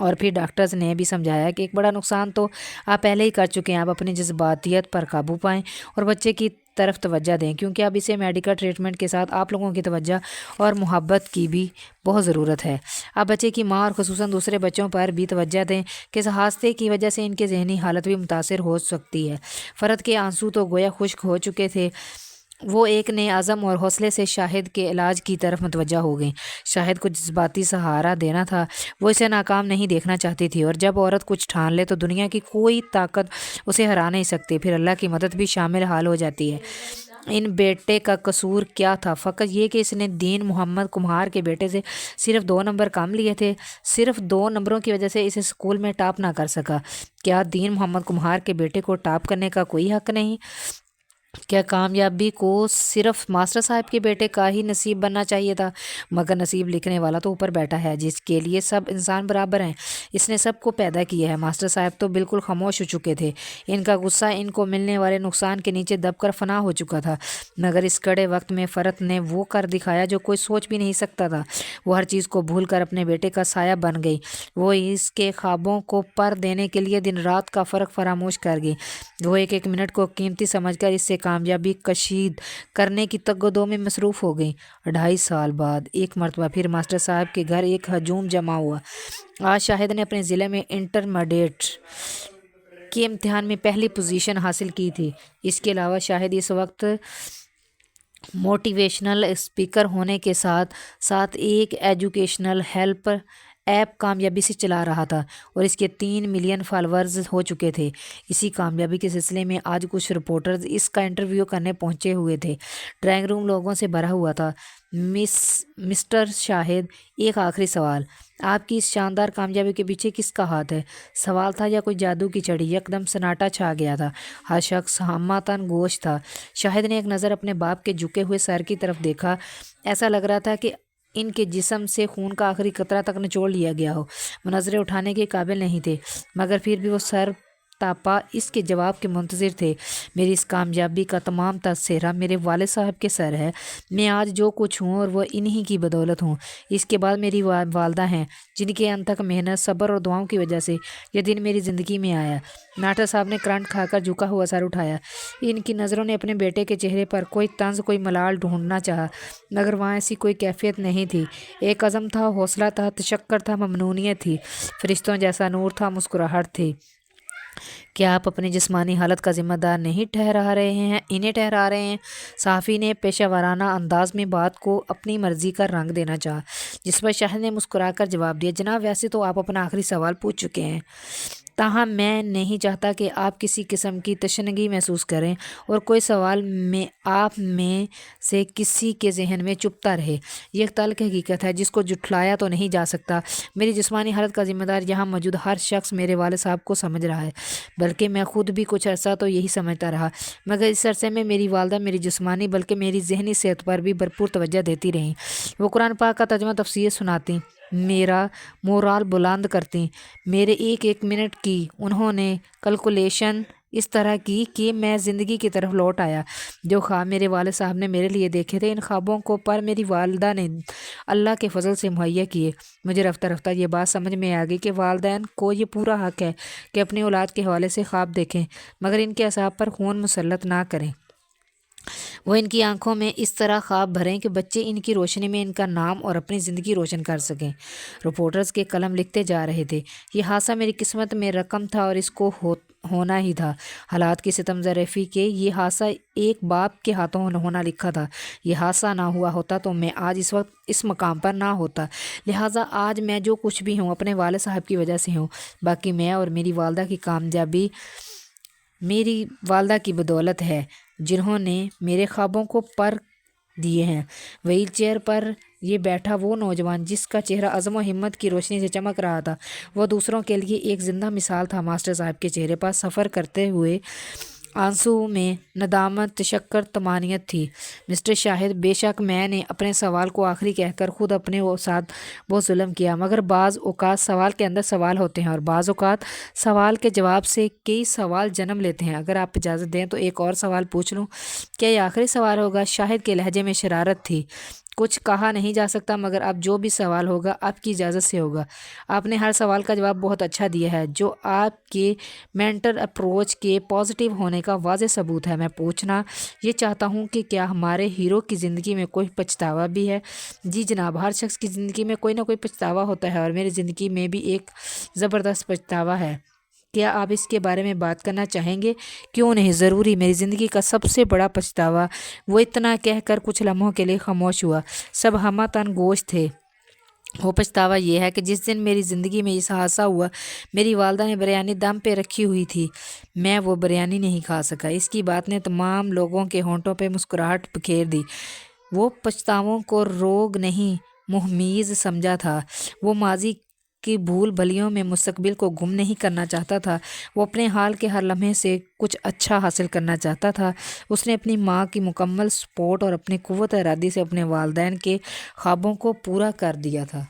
اور پھر ڈاکٹرز نے بھی سمجھایا کہ ایک بڑا نقصان تو آپ پہلے ہی کر چکے ہیں، آپ اپنی جذباتیت پر قابو پائیں اور بچے کی طرف توجہ دیں، کیونکہ اب اسے میڈیکل ٹریٹمنٹ کے ساتھ آپ لوگوں کی توجہ اور محبت کی بھی بہت ضرورت ہے۔ آپ بچے کی ماں اور خصوصاً دوسرے بچوں پر بھی توجہ دیں کہ اس حادثے کی وجہ سے ان کی ذہنی حالت بھی متاثر ہو سکتی ہے۔ فرد کے آنسو تو گویا خشک ہو چکے تھے، وہ ایک نئے عزم اور حوصلے سے شاہد کے علاج کی طرف متوجہ ہو گئیں۔ شاہد کو جذباتی سہارا دینا تھا، وہ اسے ناکام نہیں دیکھنا چاہتی تھی، اور جب عورت کچھ ٹھان لے تو دنیا کی کوئی طاقت اسے ہرا نہیں سکتی، پھر اللہ کی مدد بھی شامل حال ہو جاتی ہے۔ ان بیٹے کا قصور کیا تھا؟ فقط یہ کہ اس نے دین محمد کمہار کے بیٹے سے صرف 2 نمبر کم لیے تھے۔ صرف 2 نمبروں کی وجہ سے اسے اسکول میں ٹاپ نہ کر سکا۔ کیا دین محمد کمہار کے بیٹے کو ٹاپ کرنے کا کوئی حق نہیں؟ کیا کامیابی کو صرف ماسٹر صاحب کے بیٹے کا ہی نصیب بننا چاہیے تھا؟ مگر نصیب لکھنے والا تو اوپر بیٹھا ہے، جس کے لیے سب انسان برابر ہیں۔ اس نے سب کو پیدا کیا ہے۔ ماسٹر صاحب تو بالکل خاموش ہو چکے تھے، ان کا غصہ ان کو ملنے والے نقصان کے نیچے دب کر فنا ہو چکا تھا، مگر اس کڑے وقت میں فرت نے وہ کر دکھایا جو کوئی سوچ بھی نہیں سکتا تھا۔ وہ ہر چیز کو بھول کر اپنے بیٹے کا سایہ بن گئی، وہ اس کے خوابوں کو پر دینے کے لیے دن رات کا فرق فراموش کر گئی، وہ ایک ایک منٹ کو قیمتی سمجھ کر اس سے کامیابی کشید کرنے کی تگ و دو میں مصروف ہو گئی۔ 2.5 سال بعد ایک مرتبہ پھر ماسٹر صاحب کے گھر ایک ہجوم جمع ہوا۔ آج شاہد نے اپنے ضلع میں انٹرمیڈیٹ کے امتحان میں پہلی پوزیشن حاصل کی تھی۔ اس کے علاوہ شاہد اس وقت موٹیویشنل اسپیکر ہونے کے ساتھ ساتھ ایک ایجوکیشنل ہیلپ ایپ کامیابی سے چلا رہا تھا، اور اس کے 3 ملین فالورز ہو چکے تھے۔ اسی کامیابی کے سلسلے میں آج کچھ رپورٹرز اس کا انٹرویو کرنے پہنچے ہوئے تھے۔ ڈرائنگ روم لوگوں سے بھرا ہوا تھا۔ مسٹر شاہد، ایک آخری سوال، آپ کی اس شاندار کامیابی کے پیچھے کس کا ہاتھ ہے؟ سوال تھا یا کوئی جادو کی چھڑی؟ یکدم سناٹا چھا گیا تھا، ہر شخص ہمہ گوش تھا۔ شاہد نے ایک نظر اپنے باپ کے جھکے ہوئے سر کی طرف دیکھا، ایسا لگ رہا تھا کہ ان کے جسم سے خون کا آخری قطرہ تک نچوڑ لیا گیا ہو۔ وہ نظریں اٹھانے کے قابل نہیں تھے، مگر پھر بھی وہ سر تاپا اس کے جواب کے منتظر تھے۔ میری اس کامیابی کا تمام تر سہرا میرے والد صاحب کے سر ہے۔ میں آج جو کچھ ہوں اور وہ انہی کی بدولت ہوں۔ اس کے بعد میری والدہ ہیں، جن کے انتھک محنت، صبر اور دعاؤں کی وجہ سے یہ دن میری زندگی میں آیا۔ ماسٹر صاحب نے کرنٹ کھا کر جھکا ہوا سر اٹھایا۔ ان کی نظروں نے اپنے بیٹے کے چہرے پر کوئی طنز، کوئی ملال ڈھونڈنا چاہا، مگر وہاں ایسی کوئی کیفیت نہیں تھی۔ ایک عزم تھا، حوصلہ تھا، تشکر تھا، ممنونیت تھی، فرشتوں جیسا نور تھا، مسکراہٹ تھی۔ کیا آپ اپنی جسمانی حالت کا ذمہ دار انہیں ٹھہرا رہے ہیں؟ صحافی نے پیشہ ورانہ انداز میں بات کو اپنی مرضی کا رنگ دینا چاہا، جس پر شاہد نے مسکرا کر جواب دیا، جناب ویسے تو آپ اپنا آخری سوال پوچھ چکے ہیں، تاہم میں نہیں چاہتا کہ آپ کسی قسم کی تشنگی محسوس کریں اور کوئی سوال میں آپ میں سے کسی کے ذہن میں چپتا رہے۔ یہ ایک تلخ حقیقت ہے جس کو جھٹلایا تو نہیں جا سکتا۔ میری جسمانی حالت کا ذمہ دار یہاں موجود ہر شخص میرے والد صاحب کو سمجھ رہا ہے، بلکہ میں خود بھی کچھ عرصہ تو یہی سمجھتا رہا، مگر اس عرصے میں میری والدہ میری جسمانی بلکہ میری ذہنی صحت پر بھی بھرپور توجہ دیتی رہیں۔ وہ قرآن پاک کا ترجمہ تفسیر سناتی، میرا مورال بلند کرتی، میرے ایک ایک منٹ کی انہوں نے کیلکولیشن اس طرح کی کہ میں زندگی کی طرف لوٹ آیا۔ جو خواب میرے والد صاحب نے میرے لیے دیکھے تھے، ان خوابوں کو پر میری والدہ نے اللہ کے فضل سے مہیا کیے۔ مجھے رفتہ رفتہ یہ بات سمجھ میں آ گئی کہ والدین کو یہ پورا حق ہے کہ اپنی اولاد کے حوالے سے خواب دیکھیں، مگر ان کے اعصاب پر خون مسلط نہ کریں۔ وہ ان کی آنکھوں میں اس طرح خواب بھریں کہ بچے ان کی روشنی میں ان کا نام اور اپنی زندگی روشن کر سکیں۔ رپورٹرز کے قلم لکھتے جا رہے تھے، یہ حادثہ میری قسمت میں رقم تھا اور اس کو ہونا ہی تھا۔ حالات کی ستم ظریفی کے یہ حادثہ ایک باپ کے ہاتھوں ہونا لکھا تھا۔ یہ حادثہ نہ ہوا ہوتا تو میں آج اس وقت اس مقام پر نہ ہوتا، لہٰذا آج میں جو کچھ بھی ہوں اپنے والد صاحب کی وجہ سے ہوں۔ باقی میں اور میری والدہ کی کامیابی میری والدہ کی بدولت ہے، جنہوں نے میرے خوابوں کو پر دیے ہیں۔ وہیل چیئر پر یہ بیٹھا وہ نوجوان جس کا چہرہ عزم و ہمت کی روشنی سے چمک رہا تھا، وہ دوسروں کے لیے ایک زندہ مثال تھا۔ ماسٹر صاحب کے چہرے پر سفر کرتے ہوئے آنسو میں ندامت، تشکر، طمانینت تھی۔ مسٹر شاہد، بے شک میں نے اپنے سوال کو آخری کہہ کر خود اپنے ساتھ بہت ظلم کیا، مگر بعض اوقات سوال کے اندر سوال ہوتے ہیں اور بعض اوقات سوال کے جواب سے کئی سوال جنم لیتے ہیں۔ اگر آپ اجازت دیں تو ایک اور سوال پوچھ لوں؟ کیا یہ آخری سوال ہوگا؟ شاہد کے لہجے میں شرارت تھی۔ کچھ کہا نہیں جا سکتا، مگر اب جو بھی سوال ہوگا آپ کی اجازت سے ہوگا۔ آپ نے ہر سوال کا جواب بہت اچھا دیا ہے، جو آپ کے مینٹل اپروچ کے پازیٹیو ہونے کا واضح ثبوت ہے۔ میں پوچھنا یہ چاہتا ہوں کہ کیا ہمارے ہیرو کی زندگی میں کوئی پچھتاوا بھی ہے؟ جی جناب، ہر شخص کی زندگی میں کوئی نہ کوئی پچھتاوا ہوتا ہے، اور میری زندگی میں بھی ایک زبردست پچھتاوا ہے۔ کیا آپ اس کے بارے میں بات کرنا چاہیں گے؟ کیوں نہیں، ضروری۔ میری زندگی کا سب سے بڑا پچھتاوا، وہ اتنا کہہ کر کچھ لمحوں کے لیے خاموش ہوا۔ سب ہمہ تن گوش تھے۔ وہ پچھتاوا یہ ہے کہ جس دن میری زندگی میں اس حادثہ ہوا، میری والدہ نے بریانی دم پہ رکھی ہوئی تھی، میں وہ بریانی نہیں کھا سکا۔ اس کی بات نے تمام لوگوں کے ہونٹوں پہ مسکراہٹ بکھیر دی۔ وہ پچھتاووں کو روگ نہیں، مہمیز سمجھا تھا۔ وہ ماضی کی بھول بھلیوں میں مستقبل کو گم نہیں کرنا چاہتا تھا، وہ اپنے حال کے ہر لمحے سے کچھ اچھا حاصل کرنا چاہتا تھا۔ اس نے اپنی ماں کی مکمل سپورٹ اور اپنی قوت ارادی سے اپنے والدین کے خوابوں کو پورا کر دیا تھا۔